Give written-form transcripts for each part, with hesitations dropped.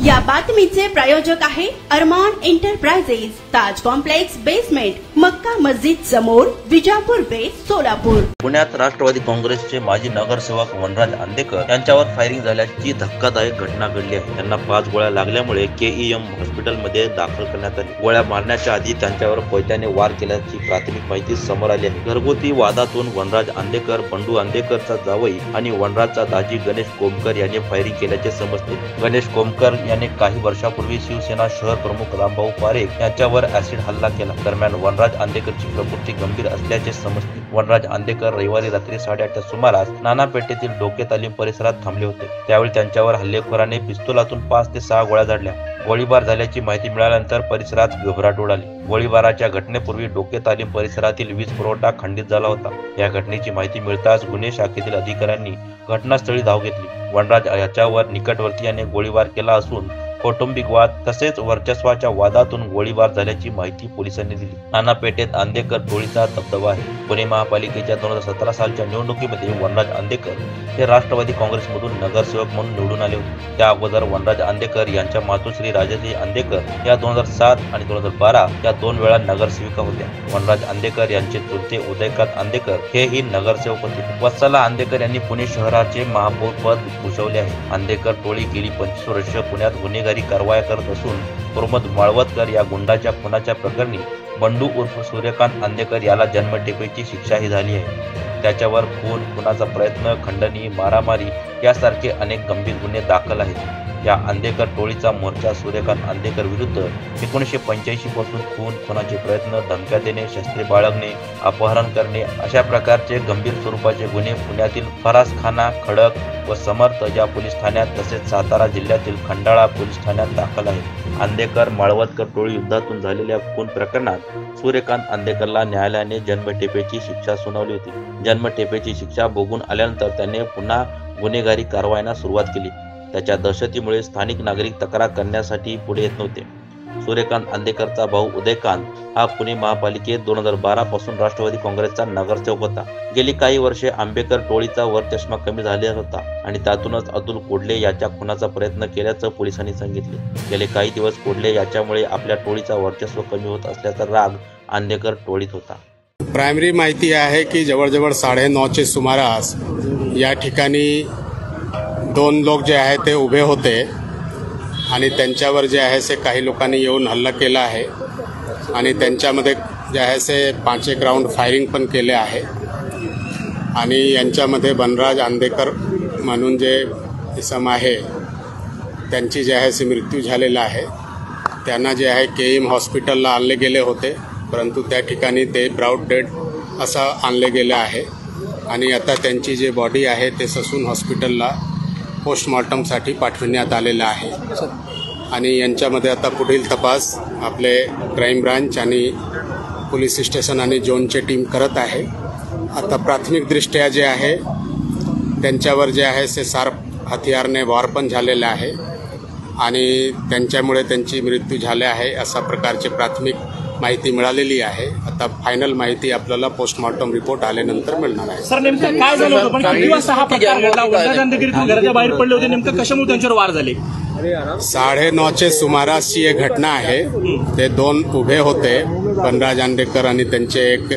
या बातमीचे प्रायोजक आहे अरमान एंटरप्राइजेस, ताज कॉम्प्लेक्स बेसमेंट, मक्का मस्जिद समोर, विजापूर बेस, सोलापूर। पुण्यात राष्ट्रवादी काँग्रेसचे माजी नगरसेवक वनराज अंदेकर यांच्यावर फायरिंग झाल्याची धक्कादायक घटना घडली आहे। त्यांना 5 गोळ्या लागल्यामुळे केईएम हॉस्पिटलमध्ये दाखल करण्यात आले। गोळ्या मारण्याच्या आधी त्यांच्यावर कोयत्याने वार केल्याची प्राथमिक माहिती समोर आली आहे। घरगुती वादातून वनराज अंदेकर, बंडू अंदेकरचा जावई आणि वनराजचा दाजी गणेश कोमकर यांनी फायरिंग केल्याचे समजते। गणेश कोमकर याने काही वर्षापूर्वी शिवसेना शहर प्रमुख रामभाऊ पारेख यांच्यावर ऍसिड हल्ला केला। दरम्यान वनराज अंदेकरची प्रकृती गंभीर असल्याचे समजते। वनराज अंदेकर रविवारी रात्री 8:30च्या सुमारास नाना पेठेतील डोके तालीम परिसरात थांबले होते। त्यावेळी त्यांच्यावर हल्लेखोराने पिस्तुलातून 5 ते 6 गोळ्या झाडल्या। गोळीबार झाल्याची माहिती मिळाल्यानंतर परिसरात घबराट उडाली। गोळीबाराच्या घटनेपूर्वी डोके तालीम परिसरातील वीज पुरवठा खंडित झाला होता। या घटनेची माहिती मिळताच गुन्हे शाखेतील अधिकाऱ्यांनी घटनास्थळी धाव घेतली। वनराज याच्यावर निकटवर्तीयाने गोळीबार केला असून कौटुंबिक वाद तसेच वर्चस्वाच्या वादातून गोळीबार झाल्याची माहिती पोलिसांनी दिली। नाना पेठेत अंदेकर टोळीचा दबदबा आहे। पुणे महापालिकेच्या 2017 सालच्या निवडणुकीमध्ये वनराज अंदेकर हे राष्ट्रवादी काँग्रेसमधून नगरसेवक म्हणून निवडून आले होते। त्या अगोदर वनराज अंदेकर यांच्या मातोश्री राजश्री अंदेकर या 2007 आणि 2012 या 2 वेळा नगरसेविका होत्या। वनराज अंदेकर यांचे चुलते उदयकांत अंदेकर हेही नगरसेवक होते। वत्सला अंदेकर यांनी पुणे शहराचे महापौर पद भूषवले आहे। अंदेकर टोळी गेली 25 वर्ष पुण्यात गुन्हेगारी कारवाया करत असून प्रमोद माळवतकर या गुंडाच्या खुनाच्या प्रकरणी बंडू उर्फ सूर्यकांत अंदेकर याला जन्मठेपेची शिक्षाही झाली आहे। त्याच्यावर खून, खुनाचा प्रयत्न, खंडणी, मारामारी यासारखे अनेक गंभीर गुन्हे दाखल आहेत। या अंदेकर टोळीचा मोर्चा सूर्यकांत अंदेकर विरुद्ध 1985 पासून खून, खुनाचे प्रयत्न, धमक्या देणे, शस्त्रे बाळगणे, अपहरण करणे अशा प्रकारचे गंभीर स्वरूपाचे गुन्हे पुण्यातील फरासखाना, खडक व समर्थ या पोलीस ठाण्यात तसेच सातारा जिल्ह्यातील खंडाळा पोलीस ठाण्यात दाखल आहेत। अंदेकर माळवतकर टोळी युद्धातून झालेल्या खून प्रकरणात सूर्यकांत अंदेकरला न्यायालयाने जन्मठेपेची शिक्षा सुनावली होती। जन्मठेपेची शिक्षा भोगून आल्यानंतर त्याने पुन्हा गुन्हेगारी कारवायांना सुरुवात केली। त्याच्या दहशतीमुळे स्थानिक नागरिक तक्रार करण्यासाठी पुढे येत नव्हते। सूर्यकांत अंदेकरचा भाऊ उदयकांत हा पुणे महापालिकेत 2012 पासून राष्ट्रवादी काँग्रेसचा नगरसेवक होता। गेली काही वर्षे आंबेकर टोळीचा वरचष्मा कमी झाला होता आणि त्यातूनच अतुल कोडले याच्या खुनाचा प्रयत्न केल्याचं पोलिसांनी सांगितले। गेले काही दिवस कोडले याच्यामुळे आपल्या टोळीचा वर्चस्व कमी होत असल्याचा राग अंदेकर टोळीत होता। प्रायमरी माहिती आहे की जवळजवळ 9:30चे सुमारास या ठिकाणी 2 लोक जे आहे ते उभे होते आणि त्यांच्यावर जे आहे ते काही लोकांनी येऊन हल्ला केला आहे आणि त्यांच्यामध्ये जे आहे ते 5 राऊंड फायरिंग पण केले आहे आणि यांच्यामध्ये वनराज अंदेकर म्हणून जे इसम आहे त्यांची जे आहे ते मृत्यू झालेला आहे। त्यांना जे आहे केईएम हॉस्पिटलला आणले गेले होते, परंतु त्या ठिकाणी ते ब्राउड डेड असं आणले गेले आहे आणि आता त्यांची जे बॉडी आहे ते ससून हॉस्पिटलला पोस्टमॉर्टमसाठी पाठविण्यात आलेला आहे आणि यांच्यामध्ये आता पुढील तपास आपले क्राईम ब्रांच आणि पोलीस स्टेशन आणि झोनची टीम करत आहे। आता प्राथमिकदृष्ट्या जे आहे त्यांच्यावर जे आहे ते शार्प हथियारने वार पण झालेला आहे आणि त्यांच्यामुळे त्यांची मृत्यू झाली आहे अशा प्रकारची प्राथमिक माहिती मिळालेली आहे। आता फायनल माहिती आपल्याला पोस्टमॉर्टम रिपोर्ट आल्यानंतर मिळणार आहे। सर, नेमकं काय झालं होतं? पण किती वाजता हा प्रकार घडला? वनराज अंदेकर घराच्या बाहेर पडले होते, नेमकं कशामुळे त्यांच्यावर वार झाले? 9:30चे सुमारासची एक घटना आहे। ते 2 उभे होते, वनराज अंदेकर आणि त्यांचे एक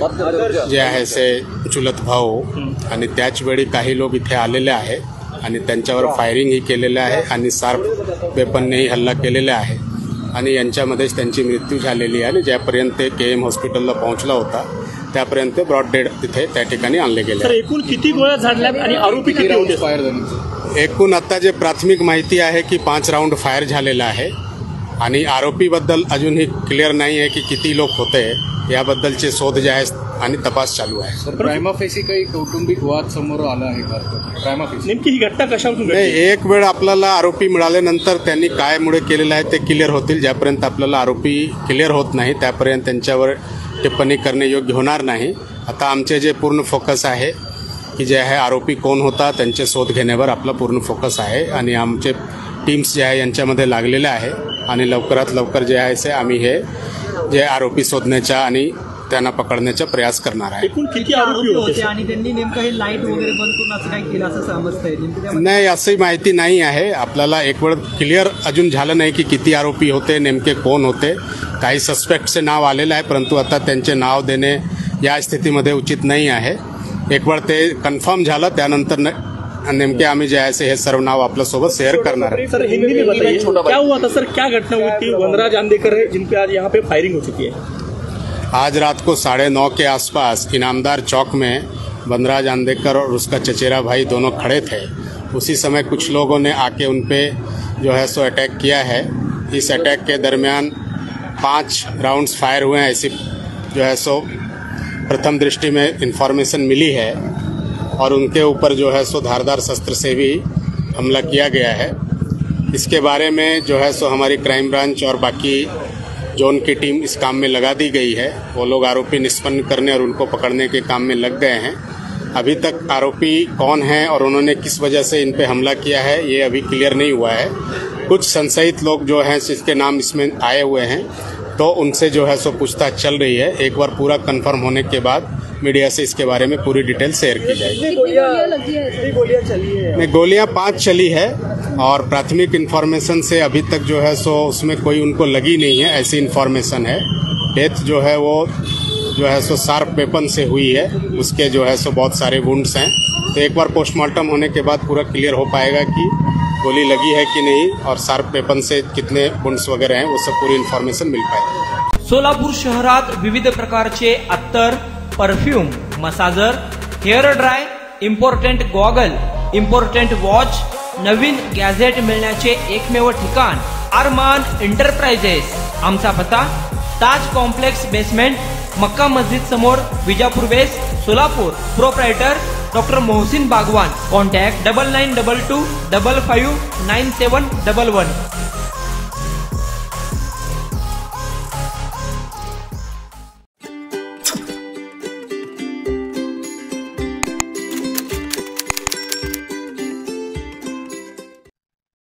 जे आहे ते चुलत भाऊ, आणि त्याच वेळी काही लोक इथे आलेले आहे आणि त्यांच्यावर फायरिंगही केलेले आहे आणि शार्प वेपननेही हल्ला केलेला आहे आणि यांच्यामध्येच त्यांची मृत्यू झालेली आहे। आणि ज्यापर्यंत ते केएम हॉस्पिटलला पोहोचला होता त्यापर्यंत ब्रॉड डेड तिथे त्या ठिकाणी आणले गेले। एकूण किती गोळ्या झाडल्यात आणि आरोपी किती होते? फायर झाले एकूण आता जे प्राथमिक माहिती आहे की 5 राऊंड फायर झालेला आहे आणि आरोपीबद्दल अजूनही क्लिअर नाही आहे की किती लोक होते, याबद्दलचे शोध जे आहे आणि तपास चालू आहे। प्रायमा फेसी काही कौटुंबिक वाद समोर आला आहे का? प्रायमा फेसी नेमकी ही घटना कशावरून घडली? एक वेळ आपल्याला आरोपी मिळाल्यानंतर त्यांनी काय मुळे केलेलं आहे ते क्लिअर होतील। ज्यापर्यंत आपल्याला आरोपी क्लिअर होत नाही त्यापर्यंत त्यांच्यावर टिप्पणी करणे योग्य होणार नाही। आता आमचे जे पूर्ण फोकस आहे की जे आहे आरोपी कोण होता त्यांचे शोध घेण्यावर आपला पूर्ण फोकस आहे आणि आमचे टीम्स जे आहे यांच्यामध्ये लागलेले आहे आणि लवकरात लवकर जे आहे ते आम्ही हे जे आरोपी शोधण्याचा आणि त्यांना पकडण्याचा प्रयास करणार आहे. एकूण किती आरोपी होते आणि त्यांनी नेमकं हे लाईट वगैरे बंद करून असं काही केलं असं समजतंय नेमकं? नाही, अशी माहिती नाही आहे. आपल्याला एक वेळ क्लिअर अजून झालं नाही की किती आरोपी होते, नेमके कोण होते. काही सस्पेक्टचे नाव आलेलं आहे, परंतु आता त्यांचे नाव देणे या स्थितीमध्ये उचित नाही आहे. एक वेळ ते कन्फर्म झालं त्यानंतर नेमके आम्ही जे आहे हे सर्व नाव आपल्यासोबत शेअर करणार आहे. सर, हिंदी में बताइए क्या हुआ था सर, क्या घटना हुई थी? वनराज आंदेकर है जिन पे आज यहाँ पे फायरिंग हो चुकी है. आज रात को 9:30 के आसपास इनामदार चौक में वनराज आंदेकर और उसका चचेरा भाई दोनों खड़े थे. उसी समय कुछ लोगों ने आके उन पे जो है सो अटैक किया है. इस अटैक के दरमियान 5 राउंड्स फायर हुए हैं, ऐसी जो है सो प्रथम दृष्टि में इंफॉर्मेशन मिली है. और उनके ऊपर जो है सो धारदार शस्त्र से भी हमला किया गया है. इसके बारे में जो है सो हमारी क्राइम ब्रांच और बाकी जोन की टीम इस काम में लगा दी गई है. वो लोग आरोपी निष्पन्न करने और उनको पकड़ने के काम में लग गए हैं. अभी तक आरोपी कौन है और उन्होंने किस वजह से इन पे हमला किया है ये अभी क्लियर नहीं हुआ है. कुछ संशयित लोग जो हैं जिसके नाम इसमें आए हुए हैं, तो उनसे जो है सो पूछताछ चल रही है. एक बार पूरा कंफर्म होने के बाद मीडिया से इसके बारे में पूरी डिटेल शेयर की जाएगी. गोलियां 5 चली है और प्राथमिक इन्फॉर्मेशन से अभी तक जो है सो उसमें कोई उनको लगी नहीं है, ऐसी इन्फॉर्मेशन है. डेथ जो है वो जो है सो शार्प वेपन से हुई है. उसके जो है सो बहुत सारे वुंड्स हैं. तो एक बार पोस्टमार्टम होने के बाद पूरा क्लियर हो पाएगा कि गोली लगी है कि नहीं और शार्प वेपन से कितने वुंड्स वगैरह हैं, वो सब पूरी इन्फॉर्मेशन मिल पाएगी. सोलापूर शहरात विविध प्रकारचे अत्तर, perfume, massager, hair dry, important goggle, important watch, नवीन गॅझेट मिळण्याचे एकमेव ठिकाण अरमान एंटरप्राइजेस. आमचा पत्ता ताज कॉम्प्लेक्स बेसमेंट, मक्का मस्जिद समोर, Vijapur west, Solapur. Proprietor doctor Mohsin Bagwan. Contact 9922 55 9711.